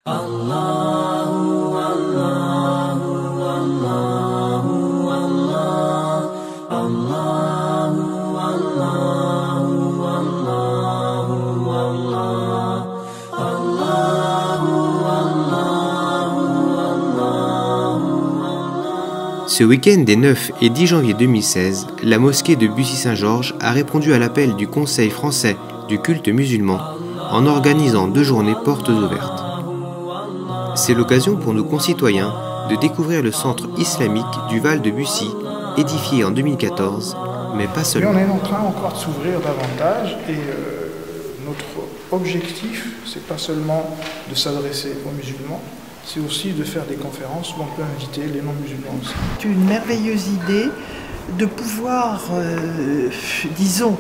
Ce week-end des 9 et 10 janvier 2016, la mosquée de Bussy-Saint-Georges a répondu à l'appel du Conseil français du culte musulman en organisant 2 journées portes ouvertes. C'est l'occasion pour nos concitoyens de découvrir le centre islamique du Val de Bussy, édifié en 2014, mais pas seulement. On est en train encore de s'ouvrir davantage et notre objectif, c'est pas seulement de s'adresser aux musulmans, c'est aussi de faire des conférences où on peut inviter les non-musulmans aussi. C'est une merveilleuse idée de pouvoir, disons,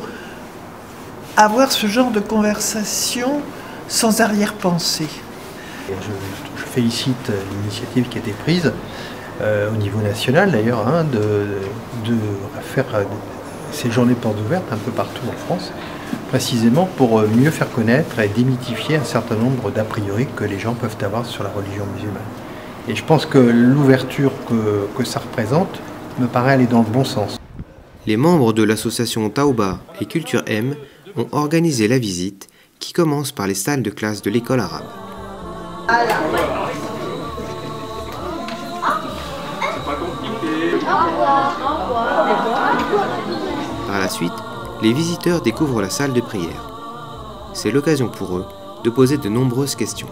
avoir ce genre de conversation sans arrière-pensée. Je félicite l'initiative qui a été prise au niveau national d'ailleurs, de faire ces journées portes ouvertes un peu partout en France, précisément pour mieux faire connaître et démythifier un certain nombre d'a priori que les gens peuvent avoir sur la religion musulmane. Et je pense que l'ouverture que ça représente me paraît aller dans le bon sens. Les membres de l'association Taouba et Culture M ont organisé la visite qui commence par les salles de classe de l'école arabe. Par la suite, les visiteurs découvrent la salle de prière. C'est l'occasion pour eux de poser de nombreuses questions.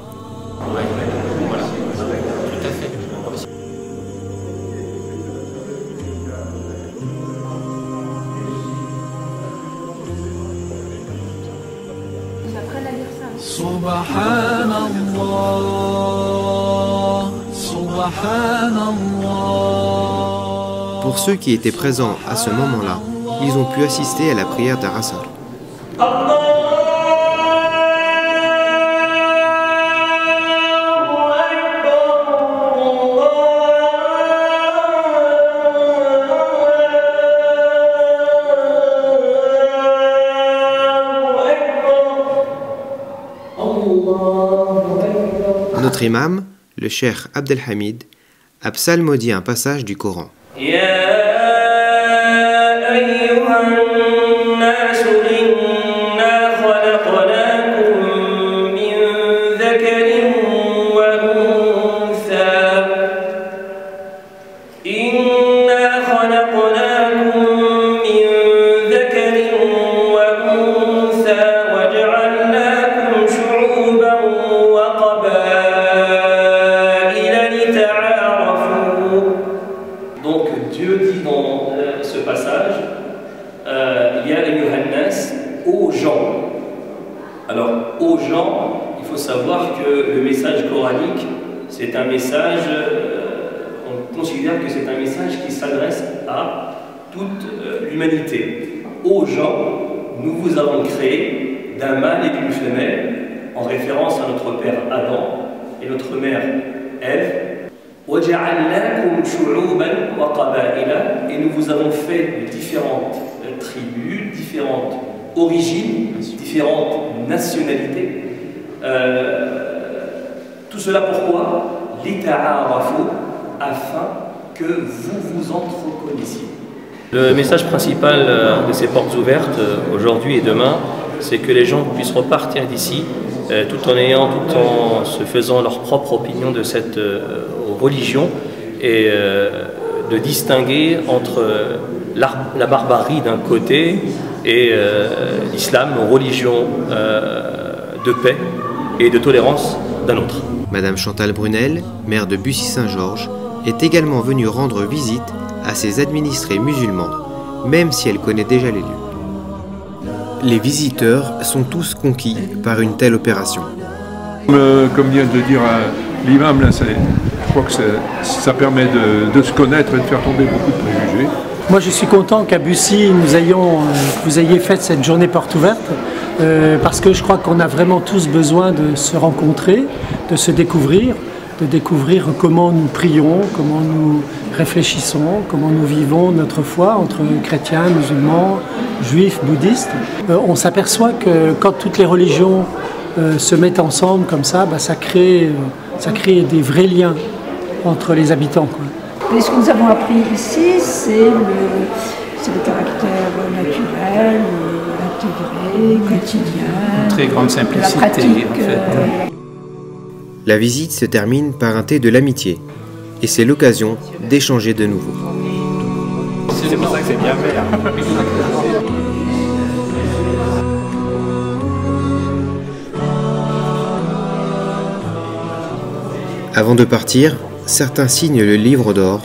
Subhanallah, Subhanallah. Pour ceux qui étaient présents à ce moment-là, ils ont pu assister à la prière d'Ar-Asr. Notre imam, le cheikh Abdelhamid, a psalmodié un passage du Coran. Donc Dieu dit dans ce passage, il y a Yohannas aux gens. Alors aux gens, il faut savoir que le message coranique, c'est un message, on considère que c'est un message qui s'adresse à toute l'humanité. Aux gens, nous vous avons créé d'un mâle et d'une femelle, en référence à notre père Adam et notre mère Ève. Et nous vous avons fait de différentes tribus, différentes origines, différentes nationalités. Tout cela pourquoi? Afin que vous vous entre reconnaissiez. Le message principal de ces portes ouvertes aujourd'hui et demain, c'est que les gens puissent repartir d'ici tout en se faisant leur propre opinion de cette religion et de distinguer entre la barbarie d'un côté et l'islam, religion de paix et de tolérance d'un autre. Madame Chantal Brunel, maire de Bussy-Saint-Georges, est également venue rendre visite à ses administrés musulmans, même si elle connaît déjà les lieux. Les visiteurs sont tous conquis par une telle opération. Comme vient de dire l'imam, je crois que ça permet de se connaître et de faire tomber beaucoup de préjugés. Moi je suis content qu'à Bussy vous ayez fait cette journée porte ouverte parce que je crois qu'on a vraiment tous besoin de se rencontrer, de se découvrir, de découvrir comment nous prions, comment nous réfléchissons, comment nous vivons notre foi entre chrétiens, musulmans, juifs, bouddhistes. On s'aperçoit que quand toutes les religions se mettent ensemble comme ça, ça crée des vrais liens entre les habitants, quoi. Et ce que nous avons appris ici, c'est le caractère naturel, intégré, quotidien. Une très grande simplicité, la pratique, en fait. La visite se termine par un thé de l'amitié. Et c'est l'occasion d'échanger de nouveau. C'est pour ça que c'est bien fait. Avant de partir, certains signent le livre d'or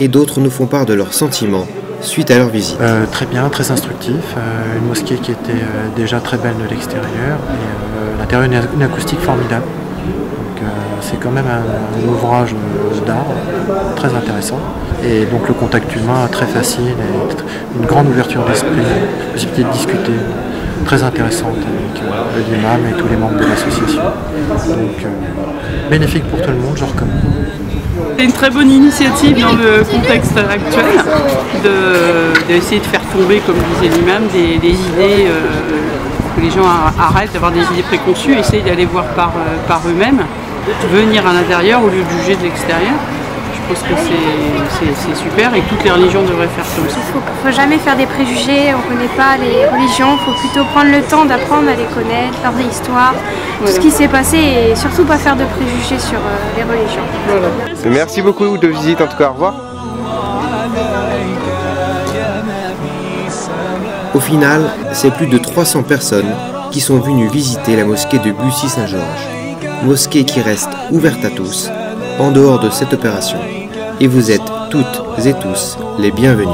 et d'autres nous font part de leurs sentiments suite à leur visite. Très bien, très instructif. Une mosquée qui était déjà très belle de l'extérieur et l'intérieur une acoustique formidable. Donc c'est quand même un ouvrage d'art très intéressant. Et donc le contact humain très facile, et une grande ouverture d'esprit, possibilité de discuter très intéressante avec l'imam et tous les membres de l'association. Donc bénéfique pour tout le monde, je recommande. C'est une très bonne initiative dans le contexte actuel d'essayer de faire tomber, comme disait l'imam, des idées, que les gens arrêtent d'avoir des idées préconçues, essayent d'aller voir par eux-mêmes, venir à l'intérieur au lieu de juger de l'extérieur. Je pense que c'est super et que toutes les religions devraient faire comme ça. Il ne faut jamais faire des préjugés, on ne connaît pas les religions, il faut plutôt prendre le temps d'apprendre à les connaître, leur histoire, tout ce qui s'est passé et surtout pas faire de préjugés sur les religions. Voilà. Merci beaucoup de visite, en tout cas, au revoir. Au final, c'est plus de 300 personnes qui sont venues visiter la mosquée de Bussy-Saint-Georges. Mosquée qui reste ouverte à tous, en dehors de cette opération. Et vous êtes toutes et tous les bienvenus.